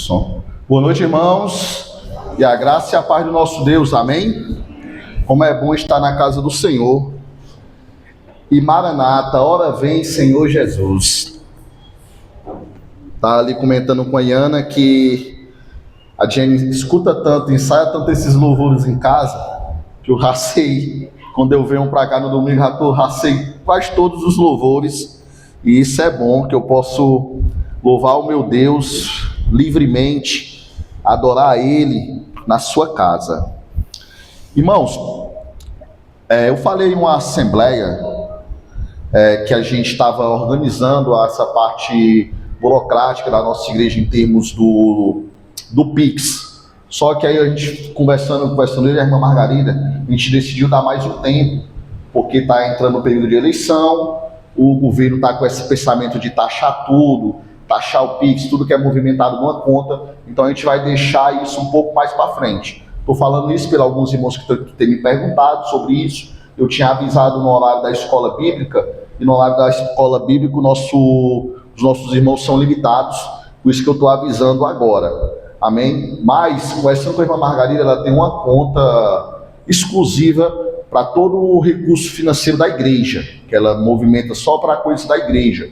Som. Boa noite, irmãos, e a graça e a paz do nosso Deus, amém? Como é bom estar na casa do Senhor. E Maranata, ora vem, Senhor Jesus. Tá ali comentando com a Iana que a Jenny escuta tanto, ensaia tanto esses louvores em casa, que eu racei, quando eu venho para cá no domingo, racei quase todos os louvores, e isso é bom, que eu posso louvar o meu Deus livremente, adorar a Ele na sua casa. Irmãos, eu falei em uma assembleia que a gente estava organizando essa parte burocrática da nossa igreja em termos do Pix. Só que aí a gente conversando eu e a irmã Margarida, a gente decidiu dar mais um tempo, porque está entrando o período de eleição, o governo está com esse pensamento de taxar tudo, taxar o Pix, tudo que é movimentado numa conta, então a gente vai deixar isso um pouco mais para frente. Estou falando isso por alguns irmãos que têm me perguntado sobre isso. Eu tinha avisado no horário da escola bíblica, e no horário da escola bíblica os nossos irmãos são limitados, por isso que eu estou avisando agora, amém? Mas, conversando com a irmã Margarida, ela tem uma conta exclusiva para todo o recurso financeiro da igreja, que ela movimenta só para coisas da igreja.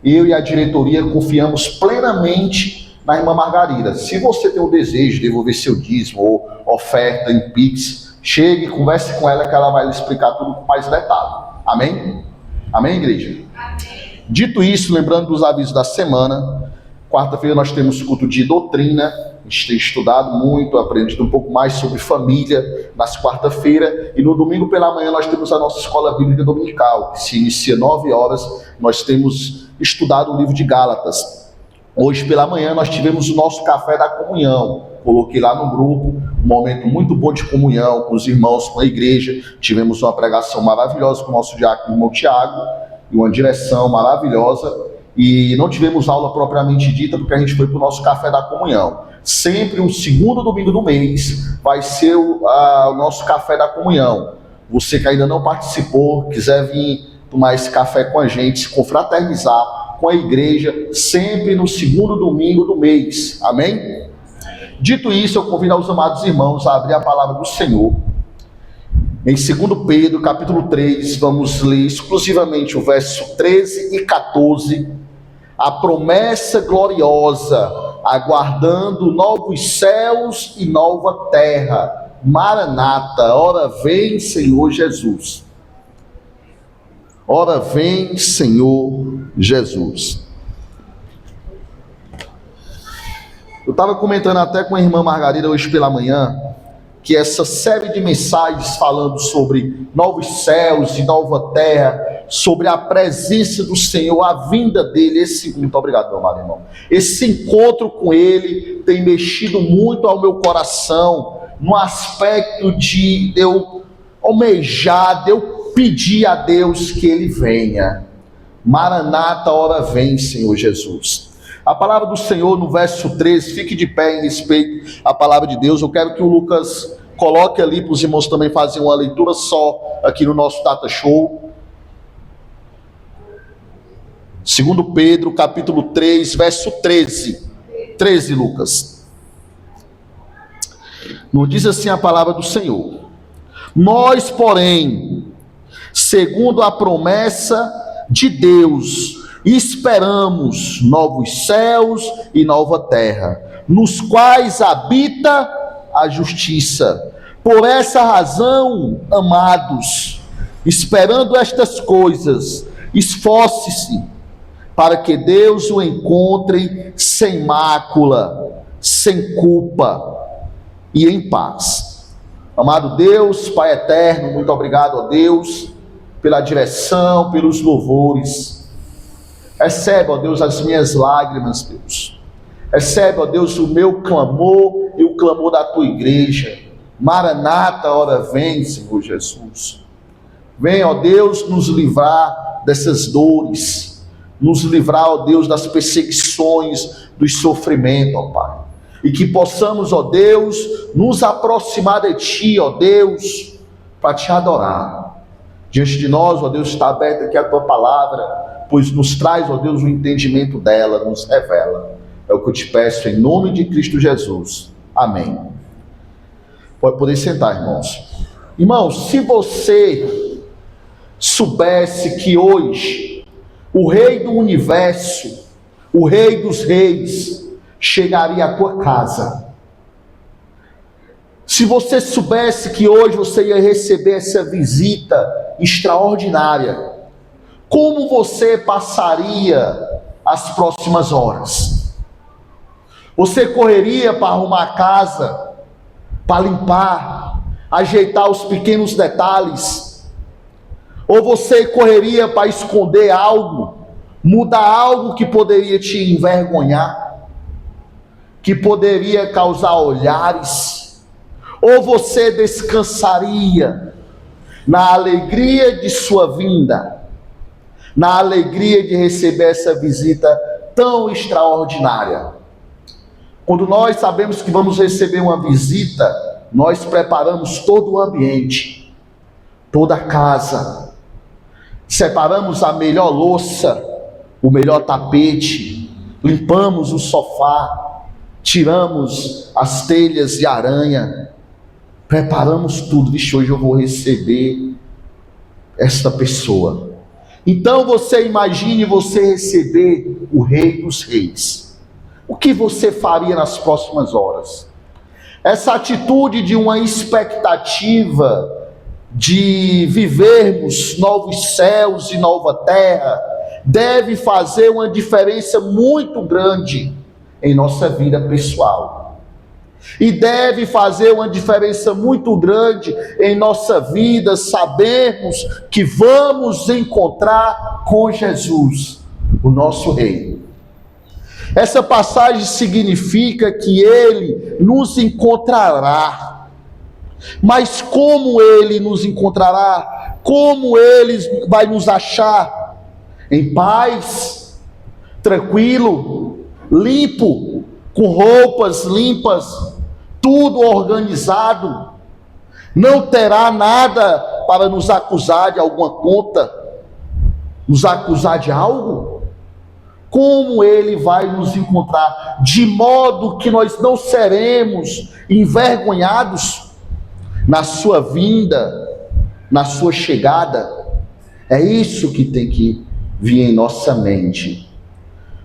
Eu e a diretoria confiamos plenamente na irmã Margarida. Se você tem o desejo de devolver seu dízimo ou oferta em Pix, chegue, converse com ela que ela vai lhe explicar tudo com mais detalhe. Amém? Amém, igreja? Amém. Dito isso, lembrando dos avisos da semana, quarta-feira nós temos culto de doutrina, a gente tem estudado muito, aprendido um pouco mais sobre família nas quarta-feira, e no domingo pela manhã nós temos a nossa escola bíblica dominical, que se inicia 9 horas, nós temos estudado o livro de Gálatas. Hoje pela manhã nós tivemos o nosso café da comunhão, coloquei lá no grupo, um momento muito bom de comunhão com os irmãos, com a igreja, tivemos uma pregação maravilhosa com o nosso diácono irmão Tiago, e uma direção maravilhosa, e não tivemos aula propriamente dita, porque a gente foi para o nosso café da comunhão. Sempre um segundo domingo do mês vai ser o nosso café da comunhão. Você que ainda não participou, quiser vir tomar esse café com a gente, se confraternizar com a igreja, sempre no segundo domingo do mês, amém? Dito isso, eu convido aos amados irmãos a abrir a palavra do Senhor em 2 Pedro, capítulo 3, vamos ler exclusivamente o verso 13 e 14, a promessa gloriosa, aguardando novos céus e nova terra, Maranata, ora vem Senhor Jesus. Ora vem Senhor Jesus. Eu estava comentando até com a irmã Margarida hoje pela manhã, que essa série de mensagens falando sobre novos céus e nova terra, sobre a presença do Senhor, a vinda dele, muito obrigado, meu amado irmão, esse encontro com ele tem mexido muito ao meu coração, no aspecto de eu almejar, de eu pedir a Deus que ele venha. Maranata, ora vem Senhor Jesus. A palavra do Senhor no verso 13, fique de pé em respeito à palavra de Deus. Eu quero que o Lucas coloque ali para os irmãos também fazerem uma leitura só aqui no nosso Data Show. 2 Pedro, capítulo 3, verso 13. 13, Lucas. Nos diz assim a palavra do Senhor. Nós, porém, segundo a promessa de Deus, esperamos novos céus e nova terra, nos quais habita a justiça. Por essa razão, amados, esperando estas coisas, esforce-se para que Deus o encontre sem mácula, sem culpa e em paz. Amado Deus, Pai eterno, muito obrigado a Deus pela direção, pelos louvores. Recebe, ó Deus, as minhas lágrimas, Deus. Recebe, ó Deus, o meu clamor e o clamor da tua igreja. Maranata, ora vem, Senhor Jesus. Vem, ó Deus, nos livrar dessas dores. Nos livrar, ó Deus, das perseguições, dos sofrimentos, ó Pai. E que possamos, ó Deus, nos aproximar de Ti, ó Deus, para Te adorar. Diante de nós, ó Deus, está aberta aqui a Tua palavra, pois nos traz, ó Deus, o entendimento dela, nos revela. É o que eu te peço em nome de Cristo Jesus. Amém. Pode poder sentar, irmãos. Irmãos, se você soubesse que hoje o Rei do Universo, o Rei dos Reis, chegaria à tua casa. Se você soubesse que hoje você ia receber essa visita extraordinária, como você passaria as próximas horas? Você correria para arrumar a casa, para limpar, ajeitar os pequenos detalhes? Ou você correria para esconder algo, mudar algo que poderia te envergonhar, que poderia causar olhares? Ou você descansaria na alegria de sua vinda, na alegria de receber essa visita tão extraordinária? Quando nós sabemos que vamos receber uma visita, nós preparamos todo o ambiente, toda a casa, separamos a melhor louça, o melhor tapete, limpamos o sofá, tiramos as telhas de aranha, preparamos tudo. Vixe, hoje eu vou receber esta pessoa. Então você imagine você receber o Rei dos Reis. O que você faria nas próximas horas? Essa atitude de uma expectativa de vivermos novos céus e nova terra deve fazer uma diferença muito grande em nossa vida pessoal. E deve fazer uma diferença muito grande em nossa vida sabermos que vamos encontrar com Jesus, o nosso Rei. Essa passagem significa que Ele nos encontrará. Mas como Ele nos encontrará? Como Ele vai nos achar? Em paz, tranquilo, limpo, com roupas limpas, tudo organizado. Não terá nada para nos acusar de alguma conta, nos acusar de algo. Como Ele vai nos encontrar? De modo que nós não seremos envergonhados na sua vinda, na sua chegada. É isso que tem que vir em nossa mente.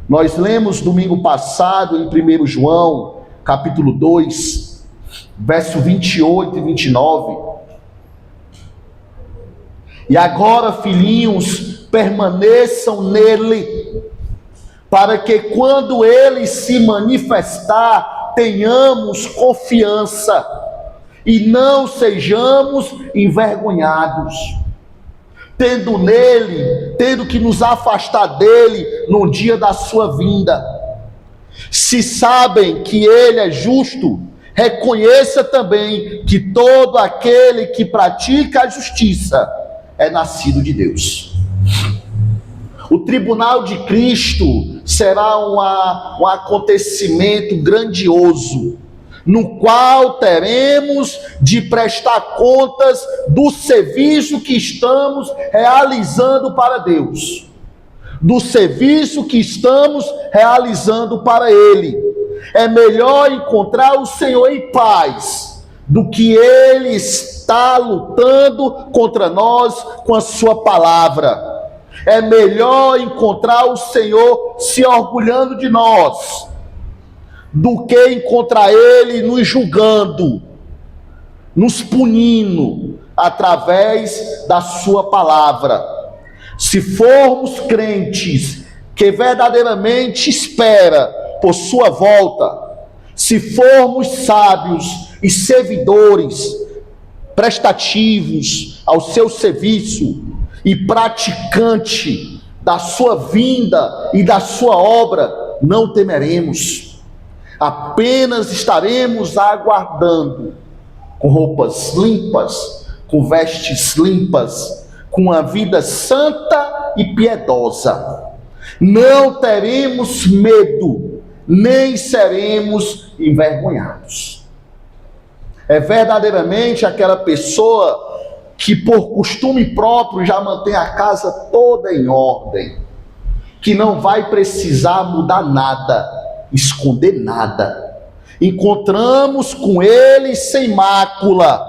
Nós lemos domingo passado em 1 João, capítulo 2, verso 28 e 29. E agora, filhinhos, permaneçam nele, para que quando Ele se manifestar, tenhamos confiança e não sejamos envergonhados, tendo que nos afastar dele no dia da sua vinda. Se sabem que Ele é justo, reconheça também que todo aquele que pratica a justiça é nascido de Deus. O tribunal de Cristo será um acontecimento grandioso, no qual teremos de prestar contas do serviço que estamos realizando para Deus, do serviço que estamos realizando para Ele. É melhor encontrar o Senhor em paz do que Ele está lutando contra nós com a sua palavra. É melhor encontrar o Senhor se orgulhando de nós do que encontrar Ele nos julgando, nos punindo através da sua palavra. Se formos crentes que verdadeiramente espera por sua volta, se formos sábios e servidores prestativos ao seu serviço e praticante da sua vinda e da sua obra, não temeremos. Apenas estaremos aguardando, com roupas limpas, com vestes limpas, com uma vida santa e piedosa. Não teremos medo, nem seremos envergonhados. É verdadeiramente aquela pessoa que por costume próprio já mantém a casa toda em ordem, que não vai precisar mudar nada, esconder nada. Encontramos com Ele sem mácula,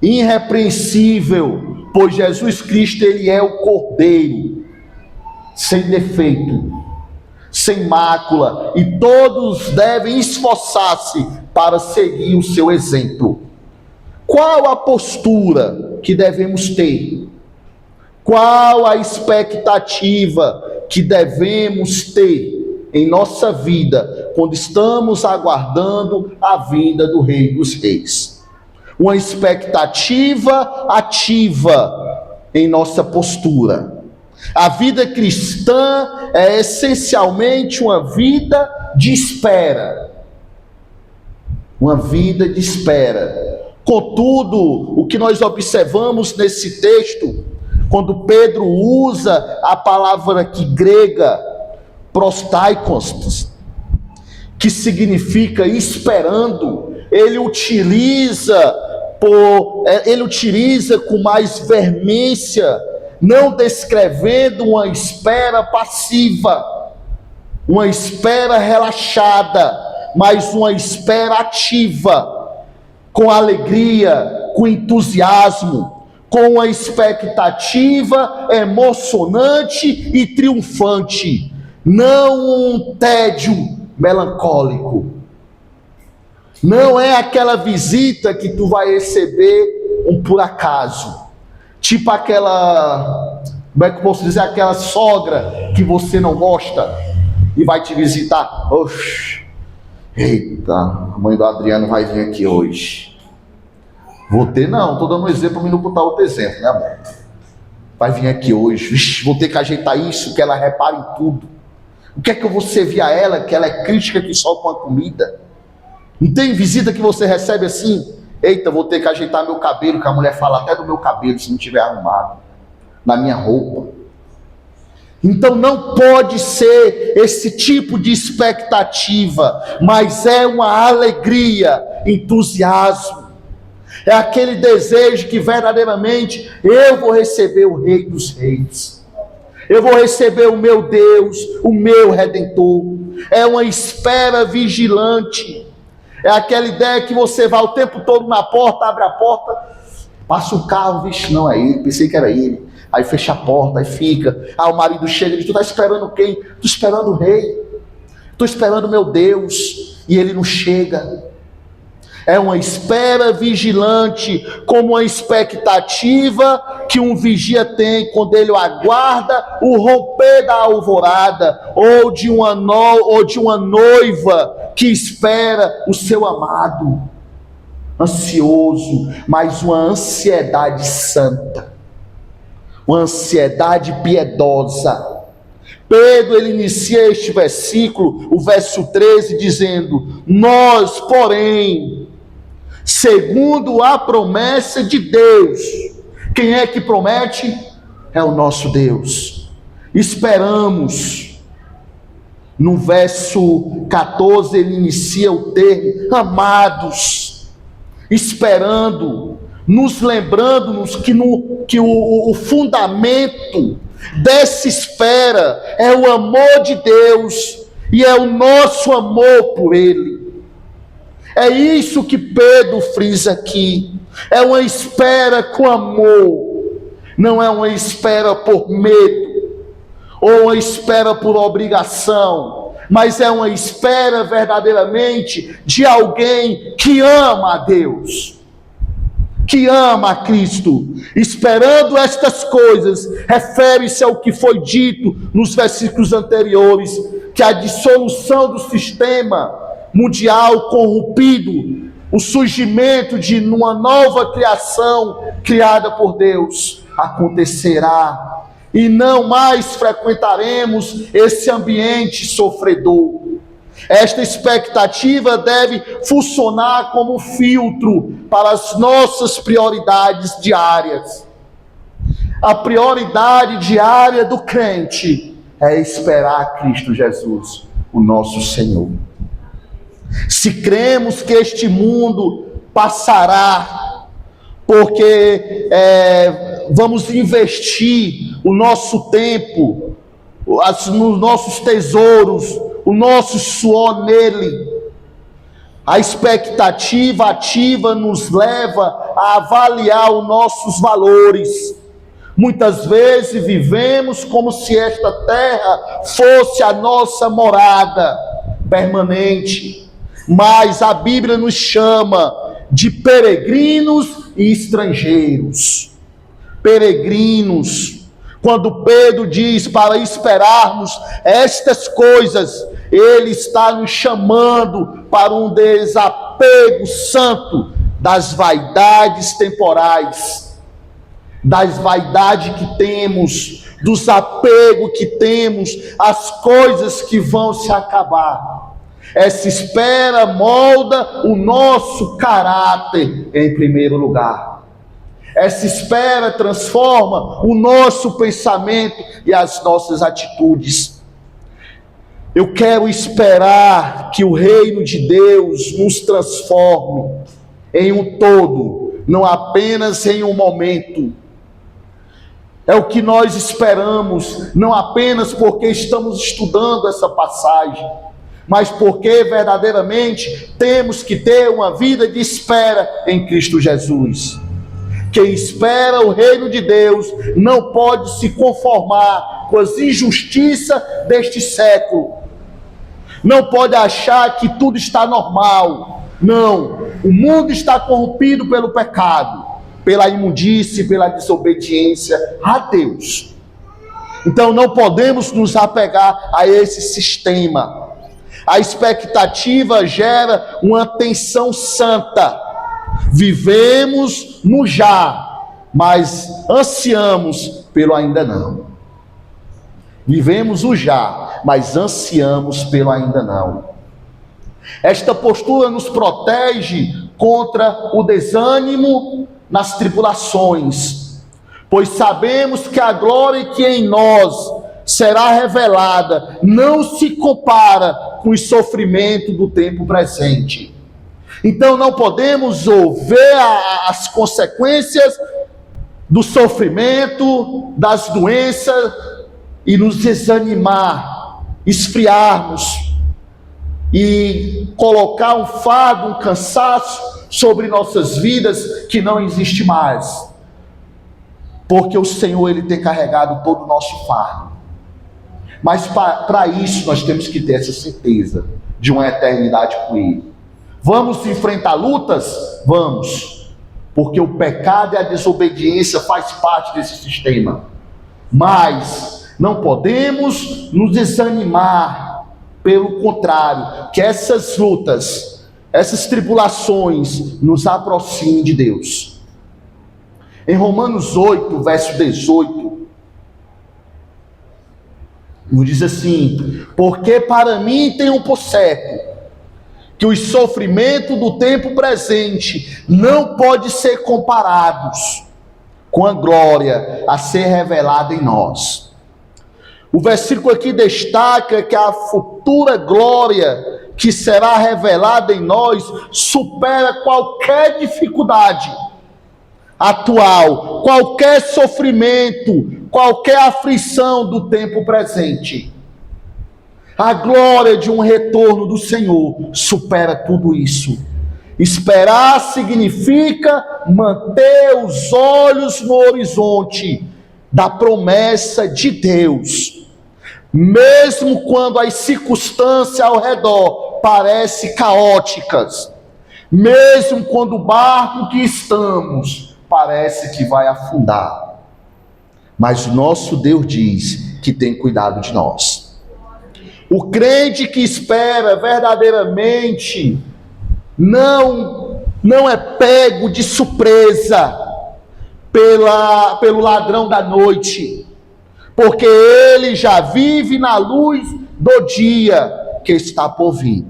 irrepreensível, pois Jesus Cristo, Ele é o Cordeiro, sem defeito, sem mácula, e todos devem esforçar-se para seguir o seu exemplo. Qual a postura que devemos ter? Qual a expectativa que devemos ter em nossa vida quando estamos aguardando a vinda do Rei dos Reis? Uma expectativa ativa em nossa postura. A vida cristã é essencialmente uma vida de espera. Uma vida de espera. Contudo, o que nós observamos nesse texto, quando Pedro usa a palavra aqui grega, prostaikos, que significa esperando, ele utiliza com mais veemência, não descrevendo uma espera passiva, uma espera relaxada, mas uma espera ativa, com alegria, com entusiasmo, com uma expectativa emocionante e triunfante, não um tédio melancólico. Não é aquela visita que tu vai receber por acaso, tipo aquela, como é que eu posso dizer, aquela sogra que você não gosta e vai te visitar. Oxi, eita, a mãe do Adriano vai vir aqui hoje. Vou ter, não, estou dando um exemplo para não botar outro exemplo, né, amor? Vai vir aqui hoje. Vixe, vou ter que ajeitar isso, que ela repare em tudo. O que é que eu vou servir a ela, que ela é crítica que só com a comida? Não tem visita que você recebe assim? Eita, vou ter que ajeitar meu cabelo, que a mulher fala até do meu cabelo se não tiver arrumado, na minha roupa. Então não pode ser esse tipo de expectativa, mas é uma alegria, entusiasmo. É aquele desejo que verdadeiramente eu vou receber o Rei dos Reis. Eu vou receber o meu Deus, o meu Redentor. É uma espera vigilante. É aquela ideia que você vai o tempo todo na porta, abre a porta, passa um carro, vixe, não é ele, pensei que era ele. Aí fecha a porta, aí fica. Aí o marido chega e diz, tu está esperando quem? Estou esperando o Rei. Estou esperando o meu Deus. E ele não chega. É uma espera vigilante, como uma expectativa que um vigia tem quando ele aguarda o romper da alvorada, ou de uma noiva que espera o seu amado, ansioso, mas uma ansiedade santa, uma ansiedade piedosa. Pedro, ele inicia este versículo, o verso 13, dizendo: nós, porém, segundo a promessa de Deus. Quem é que promete? É o nosso Deus. Esperamos. No verso 14 ele inicia o termo amados, esperando, nos lembrando-nos que o fundamento dessa espera é o amor de Deus e é o nosso amor por Ele. É isso que Pedro frisa aqui. É uma espera com amor. Não é uma espera por medo, ou uma espera por obrigação, mas é uma espera verdadeiramente de alguém que ama a Deus, que ama a Cristo. Esperando estas coisas, refere-se ao que foi dito nos versículos anteriores, que a dissolução do sistema mundial corrompido, o surgimento de uma nova criação criada por Deus acontecerá, e não mais frequentaremos esse ambiente sofredor. Esta expectativa deve funcionar como filtro para as nossas prioridades diárias. A prioridade diária do crente é esperar Cristo Jesus, o nosso Senhor. Se cremos que este mundo passará, porque vamos investir o nosso tempo, os nossos tesouros, o o nosso suor nele. A expectativa ativa nos leva a avaliar os nossos valores. Muitas vezes vivemos como se esta terra fosse a nossa morada permanente, mas a Bíblia nos chama de peregrinos e estrangeiros. Peregrinos. Quando Pedro diz para esperarmos estas coisas, ele está nos chamando para um desapego santo das vaidades temporais, das vaidades que temos, dos apegos que temos às coisas que vão se acabar. Essa espera molda o nosso caráter em primeiro lugar. Essa espera transforma o nosso pensamento e as nossas atitudes. Eu quero esperar que o reino de Deus nos transforme em um todo, não apenas em um momento. É o que nós esperamos, não apenas porque estamos estudando essa passagem, mas porque verdadeiramente temos que ter uma vida de espera em Cristo Jesus. Quem espera o reino de Deus não pode se conformar com as injustiças deste século. Não pode achar que tudo está normal. Não, o mundo está corrompido pelo pecado, pela imundície, pela desobediência a Deus. Então não podemos nos apegar a esse sistema. A expectativa gera uma tensão santa. Vivemos no já, mas ansiamos pelo ainda não. Vivemos o já, mas ansiamos pelo ainda não. Esta postura nos protege contra o desânimo nas tribulações, pois sabemos que a glória que em nós será revelada não se compara com os sofrimentos do tempo presente. Então não podemos ver as consequências do sofrimento, das doenças e nos desanimar, esfriarmos e colocar um fardo, um cansaço sobre nossas vidas que não existe mais. Porque o Senhor, Ele tem carregado todo o nosso fardo. Mas para isso nós temos que ter essa certeza de uma eternidade com Ele. Vamos enfrentar lutas? Vamos. Porque o pecado e a desobediência faz parte desse sistema. Mas não podemos nos desanimar. Pelo contrário, que essas lutas, essas tribulações nos aproximem de Deus. Em Romanos 8, verso 18, nos diz assim: porque para mim tenho por certo que os sofrimentos do tempo presente não podem ser comparados com a glória a ser revelada em nós. O versículo aqui destaca que a futura glória que será revelada em nós supera qualquer dificuldade atual, qualquer sofrimento, qualquer aflição do tempo presente. A glória de um retorno do Senhor supera tudo isso. Esperar significa manter os olhos no horizonte da promessa de Deus. Mesmo quando as circunstâncias ao redor parecem caóticas, mesmo quando o barco que estamos parece que vai afundar, mas nosso Deus diz que tem cuidado de nós. O crente que espera verdadeiramente não é pego de surpresa pelo ladrão da noite, porque ele já vive na luz do dia que está por vir.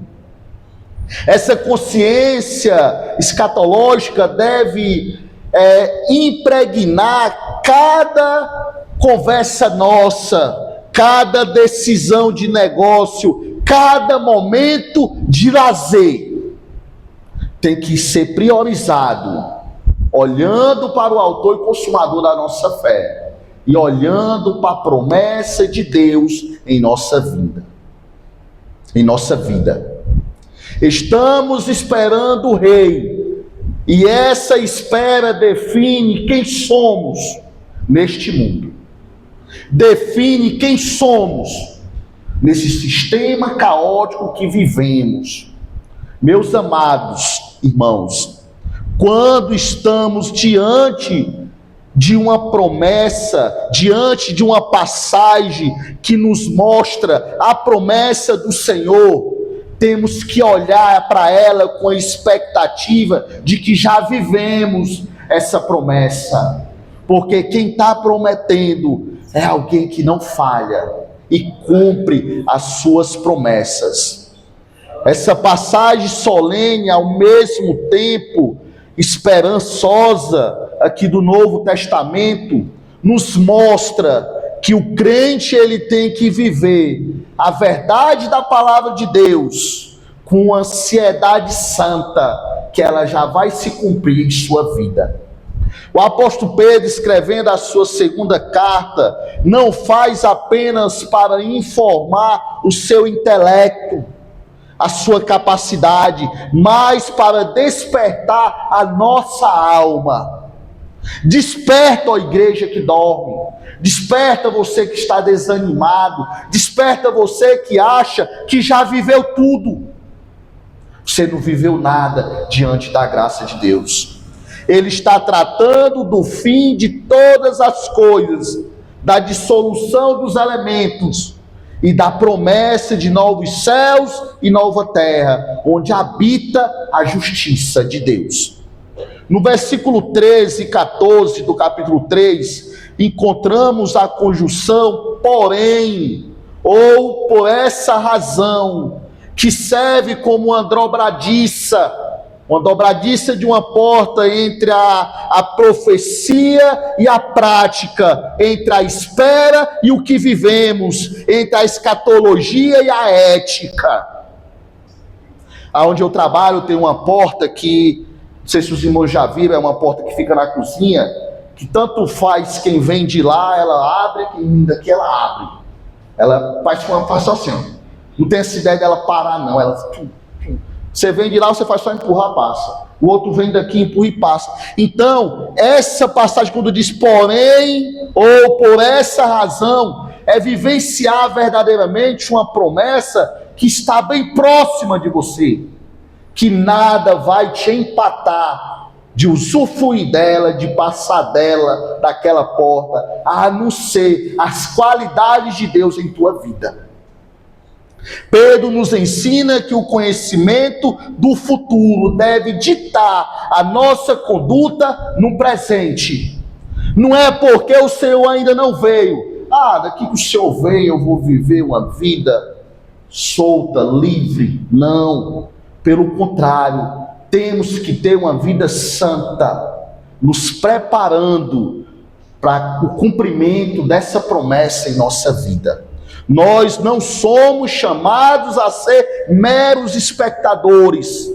Essa consciência escatológica deve impregnar cada conversa nossa, cada decisão de negócio, cada momento de lazer. Tem que ser priorizado, olhando para o autor e consumador da nossa fé, e olhando para a promessa de Deus em nossa vida. em nossa vida. Estamos esperando o Rei, e essa espera define quem somos neste mundo. Define quem somos nesse sistema caótico que vivemos. Meus amados irmãos, quando estamos diante de uma promessa, diante de uma passagem que nos mostra a promessa do Senhor, temos que olhar para ela com a expectativa de que já vivemos essa promessa, porque quem está prometendo é alguém que não falha e cumpre as suas promessas. Essa passagem solene, ao mesmo tempo esperançosa, aqui do Novo Testamento, nos mostra que o crente ele tem que viver a verdade da palavra de Deus com ansiedade santa, que ela já vai se cumprir em sua vida. O apóstolo Pedro, escrevendo a sua segunda carta, não faz apenas para informar o seu intelecto, a sua capacidade, mas para despertar a nossa alma. Desperta, ó igreja que dorme, desperta você que está desanimado, desperta você que acha que já viveu tudo. Você não viveu nada diante da graça de Deus. Ele está tratando do fim de todas as coisas, da dissolução dos elementos e da promessa de novos céus e nova terra, onde habita a justiça de Deus. No versículo 13 e 14 do capítulo 3, encontramos a conjunção porém, ou por essa razão, que serve como uma dobradiça de uma porta entre a profecia e a prática, entre a espera e o que vivemos, entre a escatologia e a ética. Aonde eu trabalho tem uma porta que, não sei se os irmãos já viram, é uma porta que fica na cozinha, que tanto faz quem vem de lá, ela abre, quem vem daqui, ela abre. Ela faz só assim, ó. Não tem essa ideia dela parar, não. Ela... Você vem de lá, você faz só empurrar, passa. O outro vem daqui, empurra e passa. Então, essa passagem, quando diz porém, ou por essa razão, é vivenciar verdadeiramente uma promessa que está bem próxima de você, que nada vai te empatar de usufruir dela, de passar dela, daquela porta, a não ser as qualidades de Deus em tua vida. Pedro nos ensina que o conhecimento do futuro deve ditar a nossa conduta no presente. Não é porque o Senhor ainda não veio. Daqui que o Senhor vem eu vou viver uma vida solta, livre. Não. Pelo contrário, temos que ter uma vida santa, nos preparando para o cumprimento dessa promessa em nossa vida. Nós não somos chamados a ser meros espectadores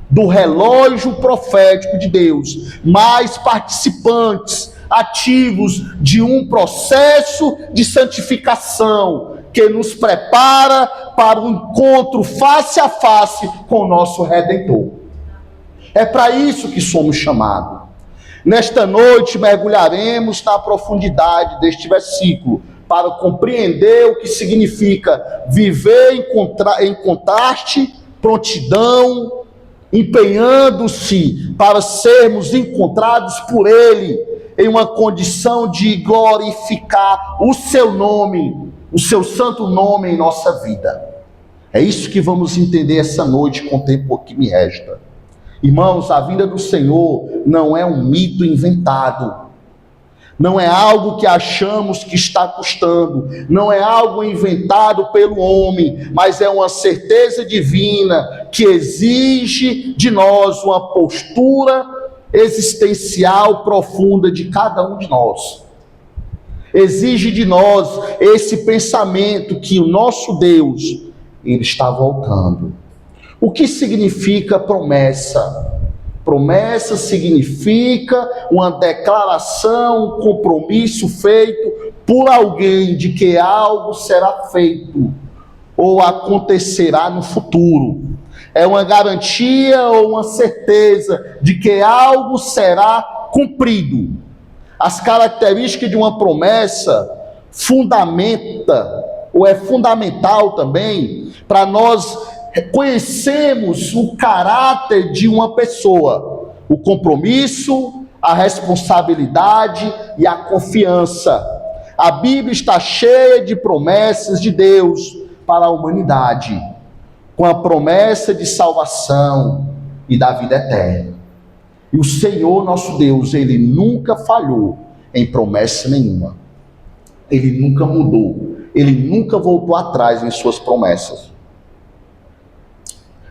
do relógio profético de Deus, mas participantes ativos de um processo de santificação que nos prepara para o encontro face a face com o nosso Redentor. É para isso que somos chamados. Nesta noite mergulharemos na profundidade deste versículo, para compreender o que significa viver em contraste, prontidão, empenhando-se para sermos encontrados por Ele em uma condição de glorificar o seu nome, o seu santo nome em nossa vida. É isso que vamos entender essa noite com o tempo que me resta. Irmãos, a vinda do Senhor não é um mito inventado. Não é algo que achamos que está custando, não é algo inventado pelo homem, mas é uma certeza divina que exige de nós uma postura existencial profunda de cada um de nós. Exige de nós esse pensamento que o nosso Deus, Ele está voltando. O que significa promessa? Promessa significa uma declaração, um compromisso feito por alguém de que algo será feito ou acontecerá no futuro. É uma garantia ou uma certeza de que algo será cumprido. As características de uma promessa é fundamental também para nós conhecermos o caráter de uma pessoa, o compromisso, a responsabilidade e a confiança. A Bíblia está cheia de promessas de Deus para a humanidade, com a promessa de salvação e da vida eterna. E o Senhor nosso Deus, Ele nunca falhou em promessa nenhuma. Ele nunca mudou. Ele nunca voltou atrás em suas promessas.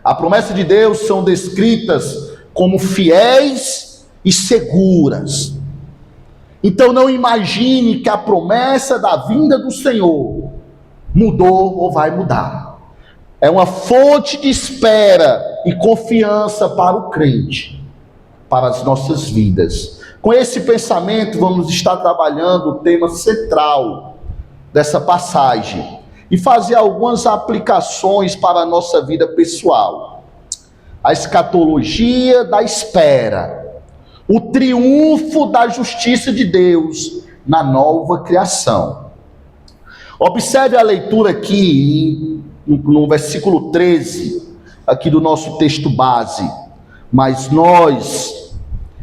A promessa de Deus são descritas como fiéis e seguras. Então não imagine que a promessa da vinda do Senhor mudou ou vai mudar. É uma fonte de espera e confiança para o crente, para as nossas vidas. Com esse pensamento, vamos estar trabalhando o tema central dessa passagem e fazer algumas aplicações para a nossa vida pessoal. A escatologia da espera, o triunfo da justiça de Deus na nova criação. Observe a leitura aqui no versículo 13, aqui do nosso texto base. Mas nós,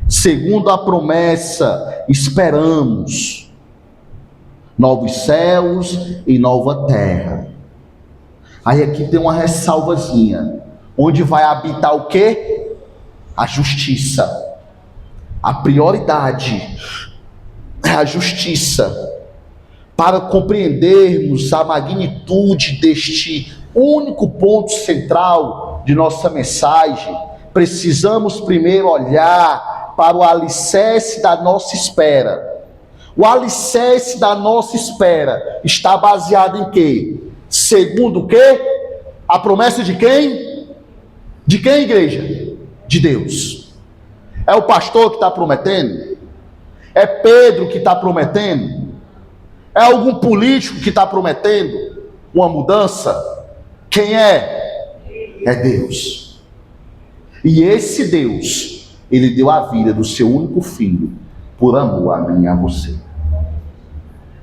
segundo a promessa, esperamos novos céus e nova terra. Aí aqui tem uma ressalvazinha, onde vai habitar o quê? A justiça. A prioridade é a justiça. Para compreendermos a magnitude deste único ponto central de nossa mensagem, precisamos primeiro olhar para o alicerce da nossa espera. O alicerce da nossa espera está baseado em quê? Segundo o quê? A promessa de quem? De quem, igreja? De Deus. É o pastor que está prometendo? É Pedro que está prometendo? É algum político que está prometendo uma mudança? Quem é? É Deus. E esse Deus, Ele deu a vida do seu único filho, por amor a mim e a você.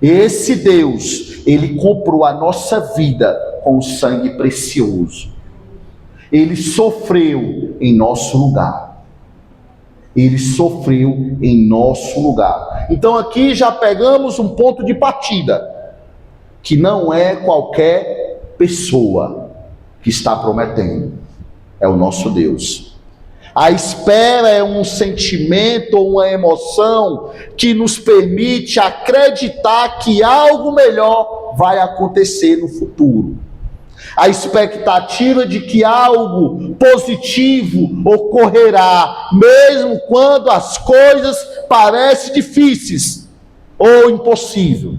Esse Deus, Ele comprou a nossa vida com o sangue precioso. Ele sofreu em nosso lugar. Ele sofreu em nosso lugar. Então aqui já pegamos um ponto de partida, que não é qualquer pessoa que está prometendo, é o nosso Deus. A espera é um sentimento ou uma emoção que nos permite acreditar que algo melhor vai acontecer no futuro. A expectativa de que algo positivo ocorrerá, mesmo quando as coisas parecem difíceis ou impossível,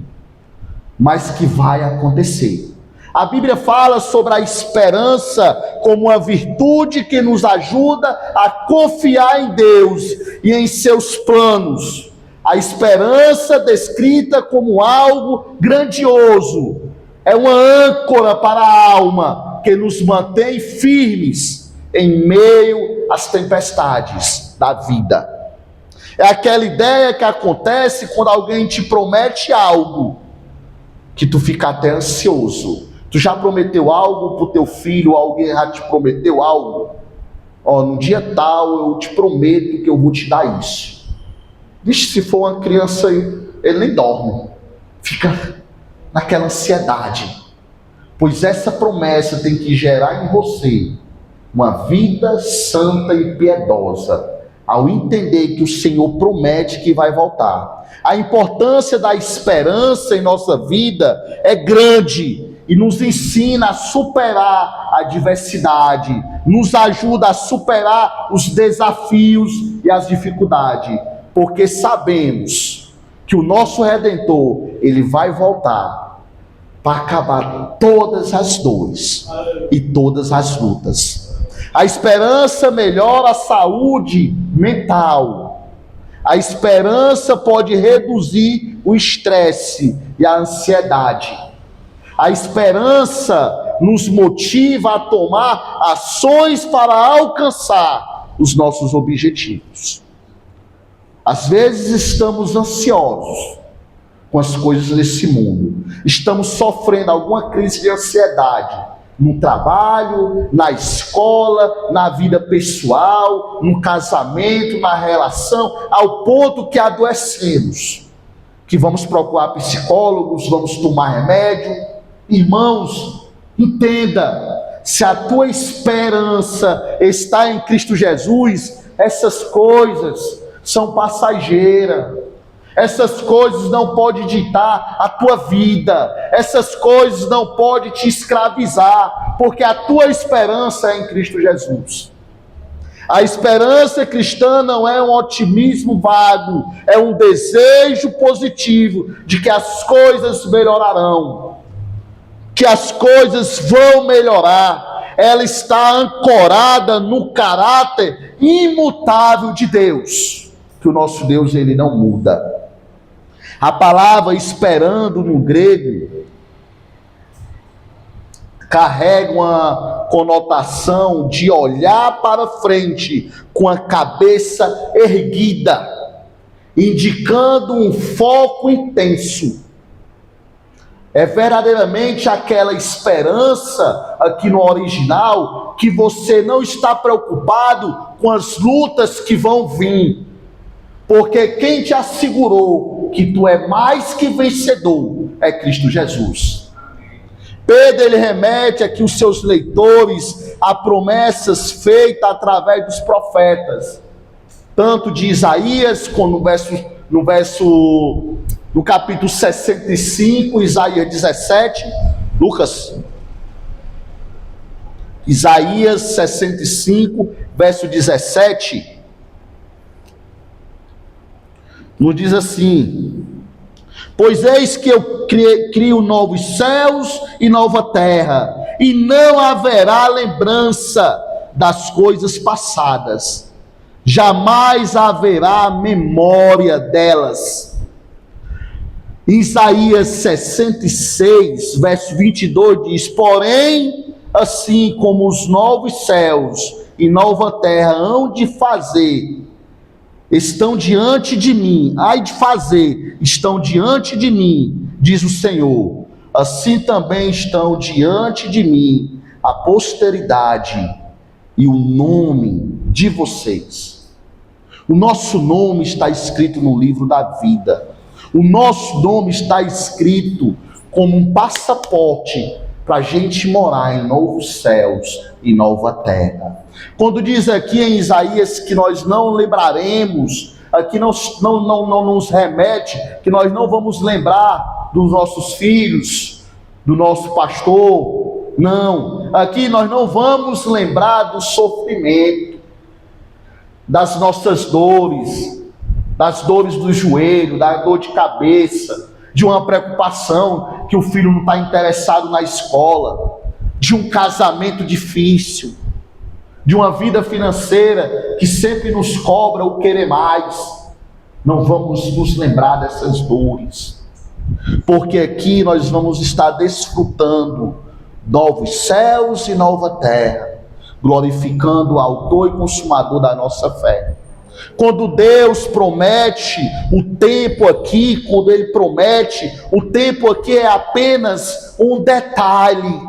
mas que vai acontecer. A Bíblia fala sobre a esperança como uma virtude que nos ajuda a confiar em Deus e em seus planos. A esperança descrita como algo grandioso é uma âncora para a alma que nos mantém firmes em meio às tempestades da vida. É aquela ideia que acontece quando alguém te promete algo que tu fica até ansioso. Tu já prometeu algo para o teu filho, alguém já te prometeu algo? No dia tal eu te prometo que eu vou te dar isso. Vixe, se for uma criança aí, ele nem dorme, fica naquela ansiedade, pois essa promessa tem que gerar em você uma vida santa e piedosa, ao entender que o Senhor promete que vai voltar. A importância da esperança em nossa vida é grande e nos ensina a superar a adversidade, nos ajuda a superar os desafios e as dificuldades, porque sabemos que o nosso Redentor, Ele vai voltar para acabar todas as dores e todas as lutas. A esperança melhora a saúde mental. A esperança pode reduzir o estresse e a ansiedade. A esperança nos motiva a tomar ações para alcançar os nossos objetivos. Às vezes estamos ansiosos com as coisas desse mundo, estamos sofrendo alguma crise de ansiedade no trabalho, na escola, na vida pessoal, no casamento, na relação, ao ponto que adoecemos, que vamos procurar psicólogos, vamos tomar remédio. Irmãos, entenda, se a tua esperança está em Cristo Jesus, essas coisas são passageiras. Essas coisas não podem ditar a tua vida, essas coisas não podem te escravizar, porque a tua esperança é em Cristo Jesus. A esperança cristã não é um otimismo vago, é um desejo positivo de que as coisas melhorarão, que as coisas vão melhorar. Ela está ancorada no caráter imutável de Deus, que o nosso Deus, ele não muda. A palavra esperando no grego carrega uma conotação de olhar para frente com a cabeça erguida, indicando um foco intenso. É verdadeiramente aquela esperança, aqui no original, que você não está preocupado com as lutas que vão vir, porque quem te assegurou que tu é mais que vencedor é Cristo Jesus. Pedro, ele remete aqui os seus leitores a promessas feitas através dos profetas, tanto de Isaías, como no capítulo 65, Isaías 17, Isaías 65, verso 17, nos diz assim: pois eis que eu crio novos céus e nova terra, e não haverá lembrança das coisas passadas, jamais haverá memória delas. Isaías 66, verso 22 diz: porém, assim como os novos céus e nova terra hão de fazer, estão diante de mim, estão diante de mim, diz o Senhor, assim também estão diante de mim a posteridade e o nome de vocês. O nosso nome está escrito no livro da vida. O nosso nome está escrito como um passaporte para a gente morar em novos céus e nova terra. Quando diz aqui em Isaías que nós não lembraremos, aqui não nos remete, que nós não vamos lembrar dos nossos filhos, do nosso pastor, não. Aqui nós não vamos lembrar do sofrimento, das nossas dores, das dores do joelho, da dor de cabeça, de uma preocupação que o filho não está interessado na escola, de um casamento difícil, de uma vida financeira que sempre nos cobra o querer mais. Não vamos nos lembrar dessas dores, porque aqui nós vamos estar desfrutando novos céus e nova terra, glorificando o autor e consumador da nossa fé. Quando Deus promete o tempo aqui, quando Ele promete, o tempo aqui é apenas um detalhe,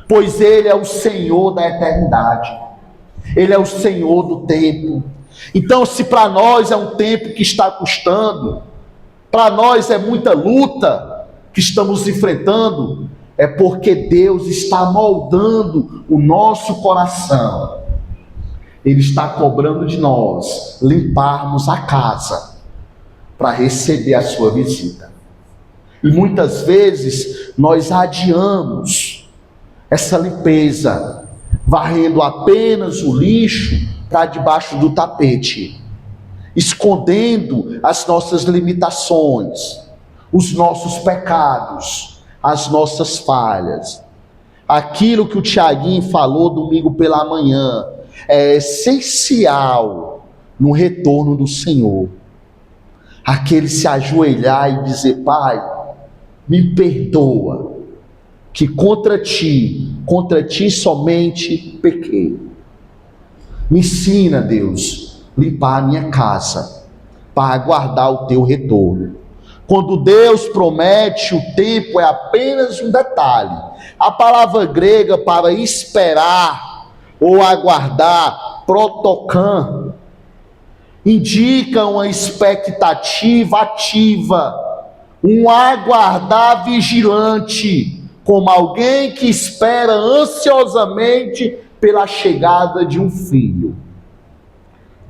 pois Ele é o Senhor da eternidade, Ele é o Senhor do tempo. Então, se para nós é um tempo que está custando, para nós é muita luta que estamos enfrentando, é porque Deus está moldando o nosso coração. Ele está cobrando de nós limparmos a casa para receber a sua visita. E muitas vezes nós adiamos essa limpeza, varrendo apenas o lixo para debaixo do tapete, escondendo as nossas limitações, os nossos pecados, as nossas falhas. Aquilo que o Tiaguinho falou domingo pela manhã é essencial no retorno do Senhor. Aquele se ajoelhar e dizer: Pai, me perdoa, que contra ti somente pequei. Me ensina, Deus, limpar a minha casa, para aguardar o teu retorno. Quando Deus promete, o tempo é apenas um detalhe. A palavra grega para esperar ou aguardar, protokân, indica uma expectativa ativa, um aguardar vigilante, como alguém que espera ansiosamente pela chegada de um filho.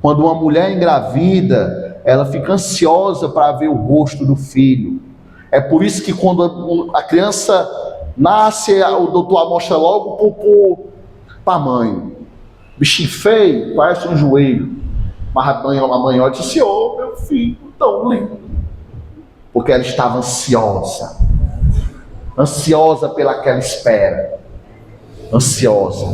Quando uma mulher engravida, ela fica ansiosa para ver o rosto do filho. É por isso que quando a criança nasce, o doutor mostra logo para a mãe. Bichinho feio, parece um joelho. Mas a mãe olha e diz assim: "Oh, meu filho, tão lindo." Porque ela estava ansiosa pelaquela espera, ansiosa.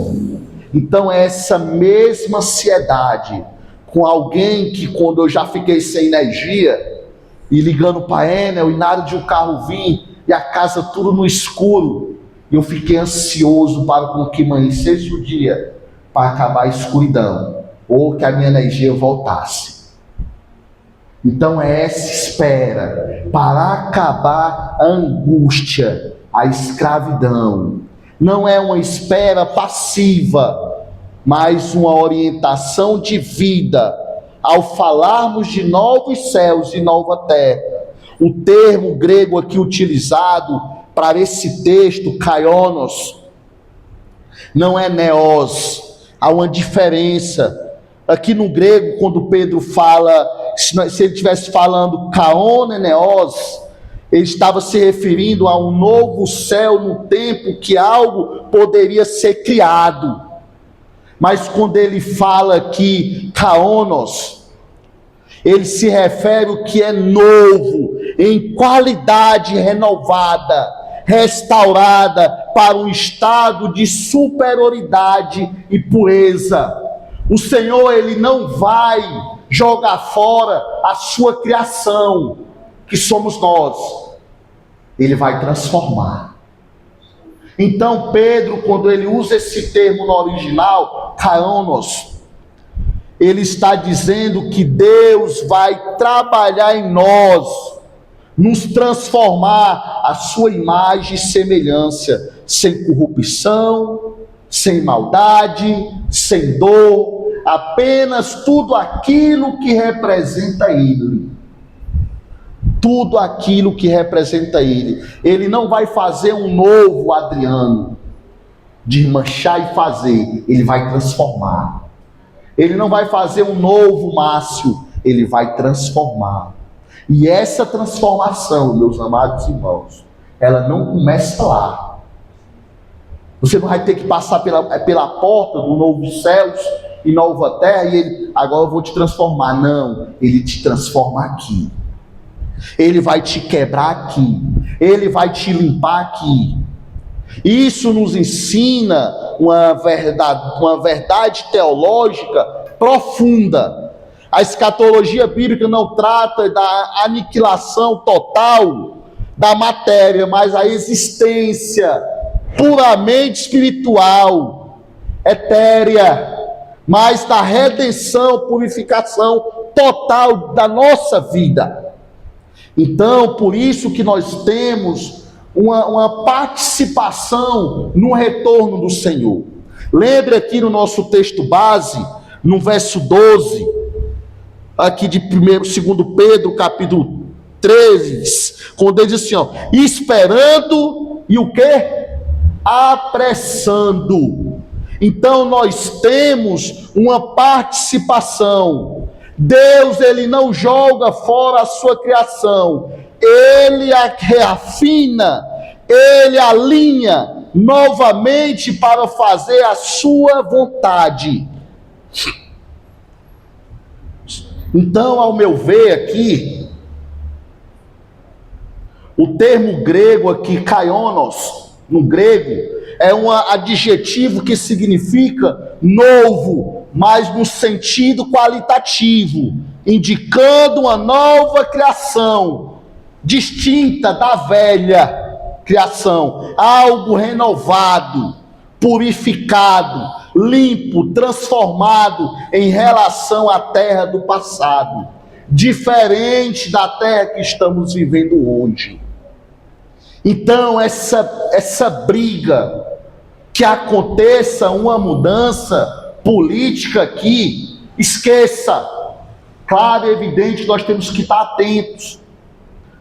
Então essa mesma ansiedade com alguém que, quando eu já fiquei sem energia e ligando para a Enel e nada de um carro vir e a casa tudo no escuro, eu fiquei ansioso para que amanhecesse o dia, para acabar a escuridão, ou que a minha energia voltasse. Então é essa espera para acabar a angústia, a escravidão. Não é uma espera passiva, mas uma orientação de vida ao falarmos de novos céus e nova terra. O termo grego aqui utilizado para esse texto, kaionos, não é neos. Há uma diferença. Aqui no grego, quando Pedro fala, se ele estivesse falando kaoneneos, ele estava se referindo a um novo céu no tempo que algo poderia ser criado. Mas quando ele fala aqui kaonos, ele se refere ao que é novo, em qualidade renovada, restaurada para um estado de superioridade e pureza. O Senhor, ele não vai jogar fora a sua criação, que somos nós. Ele vai transformar. Então Pedro, quando ele usa esse termo no original, kaionos, ele está dizendo que Deus vai trabalhar em nós, nos transformar à sua imagem e semelhança, sem corrupção, sem maldade, sem dor, apenas tudo aquilo que representa Ele. Tudo aquilo que representa Ele. Ele não vai fazer um novo Adriano, de manchar e fazer, Ele vai transformar. Ele não vai fazer um novo Márcio, Ele vai transformar. E essa transformação, meus amados irmãos, ela não começa lá. Você não vai ter que passar pela porta do novo céus e nova terra e Ele, agora eu vou te transformar. Não, Ele te transforma aqui. Ele vai te quebrar aqui. Ele vai te limpar aqui. Isso nos ensina uma verdade teológica profunda. A escatologia bíblica não trata da aniquilação total da matéria, mas a existência puramente espiritual, etérea, mas da redenção, purificação total da nossa vida. Então, por isso que nós temos uma participação no retorno do Senhor. Lembre aqui no nosso texto base, no verso 12, aqui de 2 Pedro, capítulo 13, quando ele diz assim, ó, esperando e o quê? Apressando. Então nós temos uma participação. Deus, ele não joga fora a sua criação, ele a reafina, ele alinha novamente para fazer a sua vontade. Então, ao meu ver aqui, o termo grego aqui, kaionos, no grego, é um adjetivo que significa novo, mas no sentido qualitativo, indicando uma nova criação, distinta da velha criação, algo renovado, purificado, limpo, transformado em relação à terra do passado, diferente da terra que estamos vivendo hoje. Então, essa briga, que aconteça uma mudança política aqui, esqueça. Claro e evidente, nós temos que estar atentos,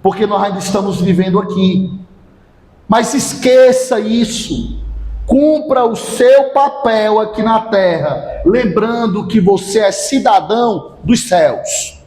porque nós ainda estamos vivendo aqui. Mas esqueça isso. Cumpra o seu papel aqui na terra, lembrando que você é cidadão dos céus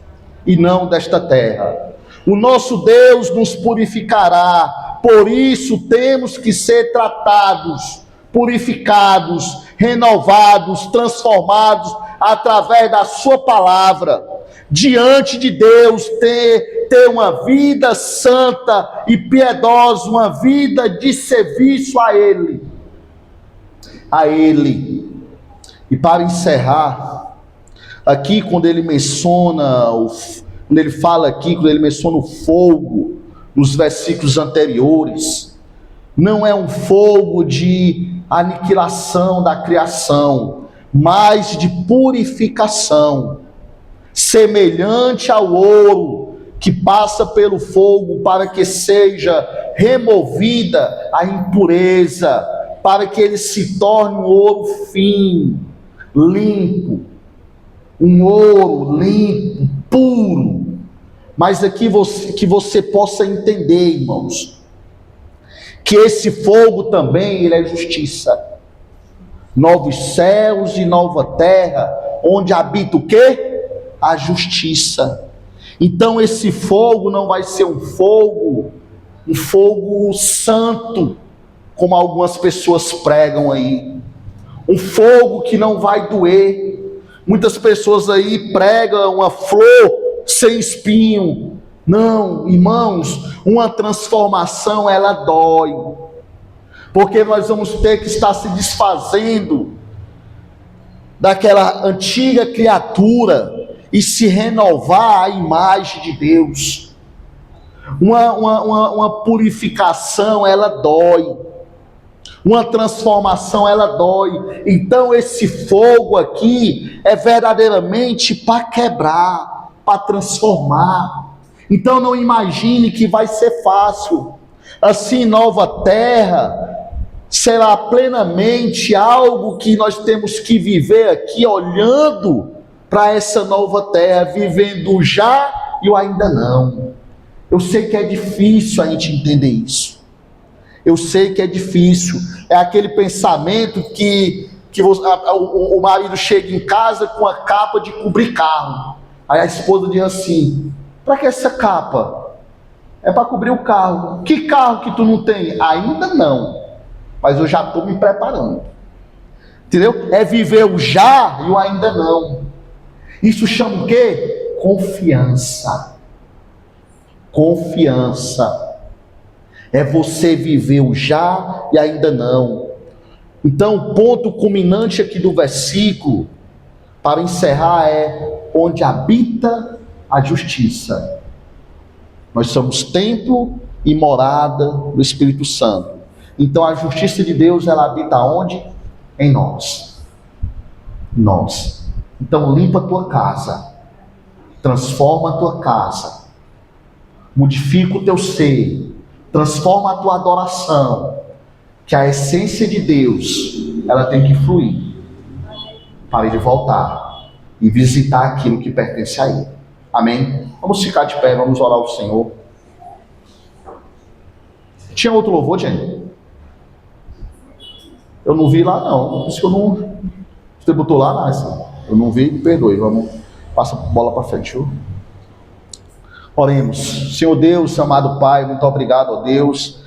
e não desta terra. O nosso Deus nos purificará, por isso temos que ser tratados, purificados, renovados, transformados através da sua palavra. Diante de Deus, ter uma vida santa e piedosa, uma vida de serviço a Ele. E para encerrar, aqui quando ele menciona, quando ele fala aqui, quando ele menciona o fogo, nos versículos anteriores, não é um fogo de aniquilação da criação, mas de purificação, semelhante ao ouro que passa pelo fogo para que seja removida a impureza, para que ele se torne um ouro fino, limpo, um ouro limpo, puro. Mas aqui que você possa entender, irmãos, que esse fogo também ele é justiça. Novos céus e nova terra, onde habita o quê? A justiça. Então esse fogo não vai ser um fogo santo, como algumas pessoas pregam aí. Um fogo que não vai doer. Muitas pessoas aí pregam uma flor sem espinho. Não, irmãos, uma transformação ela dói. Porque nós vamos ter que estar se desfazendo daquela antiga criatura e se renovar à imagem de Deus. Uma purificação ela dói. Uma transformação ela dói. Então esse fogo aqui é verdadeiramente para quebrar, para transformar. Então não imagine que vai ser fácil. Assim, nova terra será plenamente algo que nós temos que viver aqui, olhando para essa nova terra, vivendo o já e o ainda não. Eu sei que é difícil a gente entender isso. Eu sei que é difícil. É aquele pensamento que o marido chega em casa com a capa de cobrir carro. Aí a esposa diz assim: para que essa capa? É para cobrir o carro. Que carro que tu não tem? Ainda não, mas eu já estou me preparando. Entendeu? É viver o já e o ainda não. Isso chama o quê? Confiança. Confiança. É você viver o já e ainda não. Então, o ponto culminante aqui do versículo, para encerrar, é onde habita a justiça. Nós somos templo e morada do Espírito Santo. Então, a justiça de Deus, ela habita onde? Em nós. Nós. Então, limpa a tua casa. Transforma a tua casa. Modifica o teu ser. Transforma a tua adoração, que a essência de Deus, ela tem que fluir, para Ele voltar e visitar aquilo que pertence a Ele. Amém? Vamos ficar de pé, vamos orar ao Senhor. Tinha outro louvor, Jenny? Eu não vi lá não, por isso que eu não... Você botou lá, não, eu não vi, perdoe, vamos, passa a bola para frente, viu? Oremos. Senhor Deus, amado Pai, muito obrigado, ó Deus,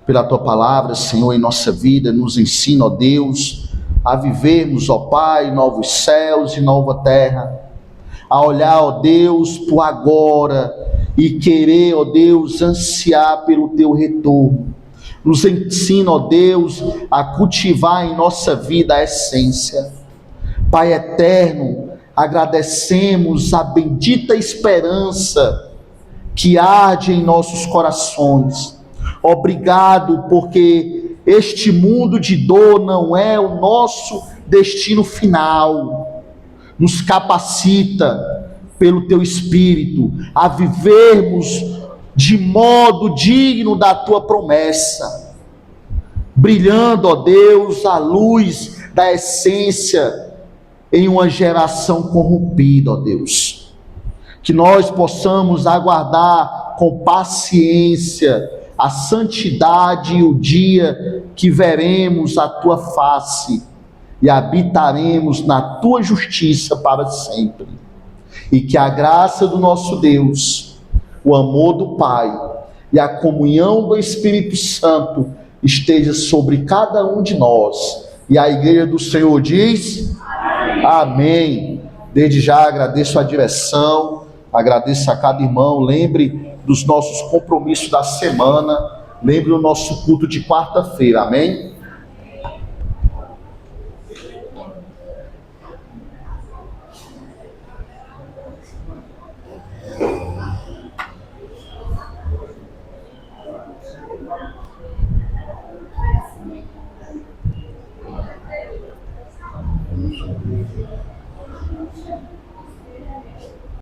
pela Tua palavra, Senhor, em nossa vida. Nos ensina, ó Deus, a vivermos, ó Pai, novos céus e nova terra, a olhar, ó Deus, por agora e querer, ó Deus, ansiar pelo Teu retorno. Nos ensina, ó Deus, a cultivar em nossa vida a essência. Pai eterno, agradecemos a bendita esperança que arde em nossos corações. Obrigado porque este mundo de dor não é o nosso destino final. Nos capacita pelo Teu Espírito a vivermos de modo digno da Tua promessa, brilhando, ó Deus, a luz da essência em uma geração corrompida, ó Deus. Que nós possamos aguardar com paciência a santidade e o dia que veremos a Tua face e habitaremos na Tua justiça para sempre. E que a graça do nosso Deus, o amor do Pai e a comunhão do Espírito Santo esteja sobre cada um de nós. E a igreja do Senhor diz: amém. Desde já agradeço a direção, agradeço a cada irmão. Lembre dos nossos compromissos da semana, lembre do nosso culto de quarta-feira, amém?